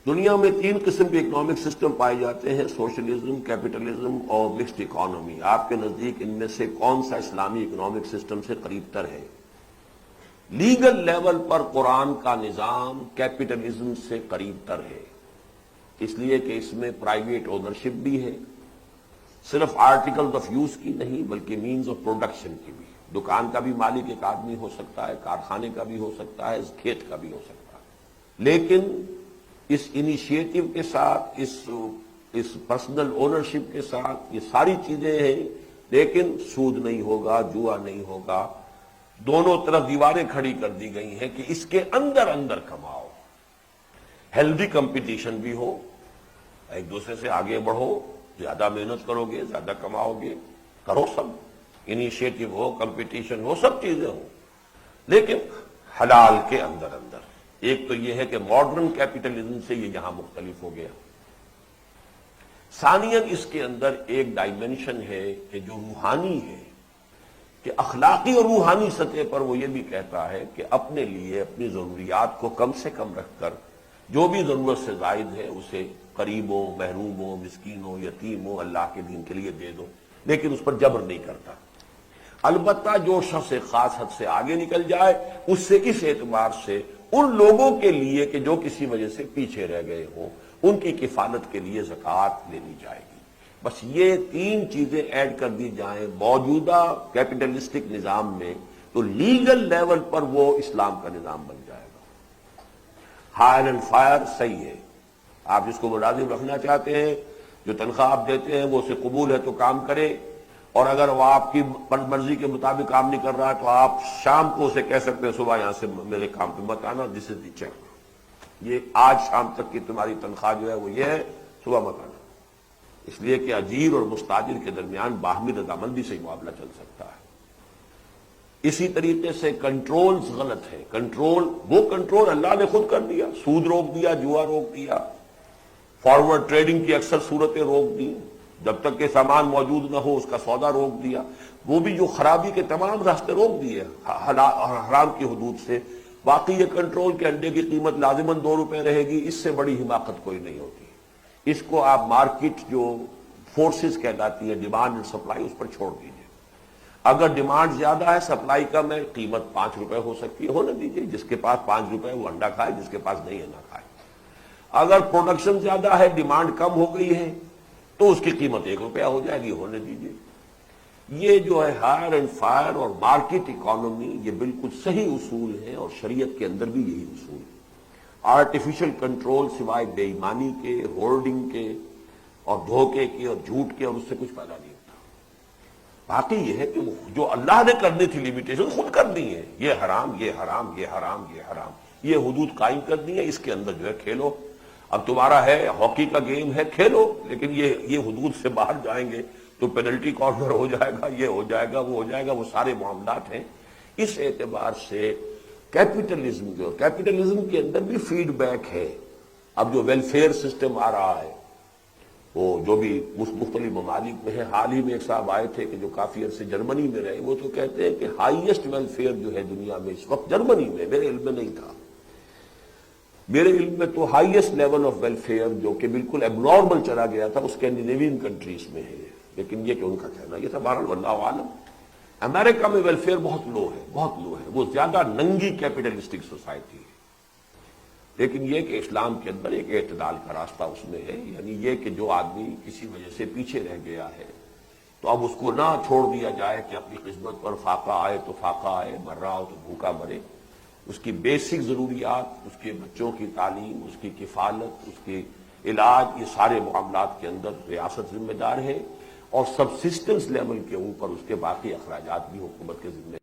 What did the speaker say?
دنیا میں تین قسم کے اکنامک سسٹم پائے جاتے ہیں، سوشلزم، کیپٹلزم اور مکسڈ اکانومی۔ آپ کے نزدیک ان میں سے کون سا اسلامی اکنامک سسٹم سے قریب تر ہے؟ لیگل لیول پر قرآن کا نظام کیپٹلزم سے قریب تر ہے، اس لیے کہ اس میں پرائیویٹ اونرشپ بھی ہے، صرف آرٹیکل آف یوز کی نہیں بلکہ مینز آف پروڈکشن کی بھی۔ دکان کا بھی مالک ایک آدمی ہو سکتا ہے، کارخانے کا بھی ہو سکتا ہے، کھیت کا بھی ہو سکتا ہے، لیکن اس انیشیٹو کے ساتھ، اس پرسنل اونرشپ کے ساتھ یہ ساری چیزیں ہیں، لیکن سود نہیں ہوگا، جوا نہیں ہوگا، دونوں طرف دیواریں کھڑی کر دی گئی ہیں کہ اس کے اندر اندر کماؤ، ہیلدی کمپٹیشن بھی ہو، ایک دوسرے سے آگے بڑھو، زیادہ محنت کرو گے زیادہ کماؤ گے، کرو سب، انیشیٹو ہو، کمپٹیشن ہو، سب چیزیں ہوں، لیکن حلال کے اندر اندر۔ ایک تو یہ ہے کہ ماڈرن کیپٹلزم سے یہ یہاں مختلف ہو گیا۔ ثانیاً اس کے اندر ایک ڈائمنشن ہے کہ جو روحانی ہے، کہ اخلاقی اور روحانی سطح پر وہ یہ بھی کہتا ہے کہ اپنے لیے اپنی ضروریات کو کم سے کم رکھ کر جو بھی ضرورت سے زائد ہے اسے غریبوں، محروموں، مسکینوں، یتیموں، اللہ کے دین کے لیے دے دو، لیکن اس پر جبر نہیں کرتا۔ البتہ جو شخص خاص حد سے آگے نکل جائے اس سے اس اعتبار سے ان لوگوں کے لیے کہ جو کسی وجہ سے پیچھے رہ گئے ہوں ان کی کفالت کے لیے زکوٰۃ لینی جائے گی۔ بس یہ تین چیزیں ایڈ کر دی جائیں موجودہ کیپٹلسٹک نظام میں تو لیگل لیول پر وہ اسلام کا نظام بن جائے گا۔ ہائر اینڈ فائر صحیح ہے، آپ جس کو ملازم رکھنا چاہتے ہیں، جو تنخواہ آپ دیتے ہیں وہ اسے قبول ہے تو کام کرے، اور اگر وہ آپ کی مرضی کے مطابق کام نہیں کر رہا تو آپ شام کو اسے کہہ سکتے ہیں صبح یہاں سے میرے کام پہ مت آنا، دس از دی چیک، یہ آج شام تک کی تمہاری تنخواہ جو ہے وہ یہ ہے، صبح مت آنا، اس لیے کہ اجیر اور مستاجر کے درمیان باہمی رضامندی سے ہی معاملہ چل سکتا ہے۔ اسی طریقے سے کنٹرولز غلط ہے، وہ کنٹرول اللہ نے خود کر دیا، سود روک دیا، جوا روک دیا، فارورڈ ٹریڈنگ کی اکثر صورتیں روک دی، جب تک کہ سامان موجود نہ ہو اس کا سودا روک دیا، وہ بھی جو خرابی کے تمام راستے روک دیے حرام کی حدود سے۔ باقی یہ کنٹرول کے انڈے کی قیمت لازماً 2 روپے رہے گی، اس سے بڑی حماقت کوئی نہیں ہوتی۔ اس کو آپ مارکیٹ جو فورسز کہلاتی ہیں، ڈیمانڈ اینڈ سپلائی، اس پر چھوڑ دیجیے۔ اگر ڈیمانڈ زیادہ ہے، سپلائی کم ہے، قیمت 5 روپے ہو سکتی ہے، ہونے دیجیے، جس کے پاس 5 روپے وہ انڈا کھائے، جس کے پاس نہیں ہے نہ کھائے۔ اگر پروڈکشن زیادہ ہے، ڈیمانڈ کم ہو گئی ہے تو اس کی قیمت 1 روپیہ ہو جائے گی، ہونے دیجیے۔ یہ جو ہے ہائر اینڈ فائر اور مارکیٹ اکانومی، یہ بالکل صحیح اصول ہے اور شریعت کے اندر بھی یہی اصول ہے۔ آرٹیفیشل کنٹرول سوائے بے ایمانی کے، ہولڈنگ کے اور دھوکے کے اور جھوٹ کے، اور اس سے کچھ پیدا نہیں ہوتا۔ باقی یہ ہے کہ جو اللہ نے کرنی تھی لمیٹیشن خود کر دی ہے، یہ حرام، یہ حرام، یہ حرام، یہ حرام، یہ حدود قائم کر دی ہے، اس کے اندر جو ہے کھیلو۔ اب تمہارا ہے ہاکی کا گیم ہے، کھیلو، لیکن یہ حدود سے باہر جائیں گے تو پینلٹی کارنر ہو جائے گا، یہ ہو جائے گا، وہ ہو جائے گا، وہ سارے معاملات ہیں۔ اس اعتبار سے کیپٹلزم کے اندر بھی فیڈ بیک ہے۔ اب جو ویلفیئر سسٹم آ رہا ہے، وہ جو بھی مختلف ممالک میں ہے، حال ہی میں ایک صاحب آئے تھے کہ جو کافی عرصے جرمنی میں رہے، وہ تو کہتے ہیں کہ ہائیسٹ ویلفیئر جو ہے دنیا میں اس وقت جرمنی میں، میرے علم میں نہیں تھا، میرے علم میں تو ہائیسٹ لیول آف ویلفیئر جو کہ بالکل اب نارمل چلا گیا تھا اسکینڈینیوین کنٹریز میں ہے، لیکن یہ کہ ان کا کہنا یہ تھا، بہرحال واللہ عالم۔ امریکہ میں ویلفیئر بہت لو ہے، بہت لو ہے، وہ زیادہ ننگی کیپٹلسٹک سوسائٹی ہے، لیکن یہ کہ اسلام کے اندر ایک اعتدال کا راستہ اس میں ہے، یعنی یہ کہ جو آدمی کسی وجہ سے پیچھے رہ گیا ہے تو اب اس کو نہ چھوڑ دیا جائے کہ اپنی قسمت پر فاقہ آئے تو فاقہ آئے، مر رہا ہو تو بھوکا مرے۔ اس کی بیسک ضروریات، اس کے بچوں کی تعلیم، اس کی کفالت، اس کے علاج، یہ سارے معاملات کے اندر ریاست ذمہ دار ہے، اور سبسسٹنس لیول کے اوپر اس کے باقی اخراجات بھی حکومت کے ذمہ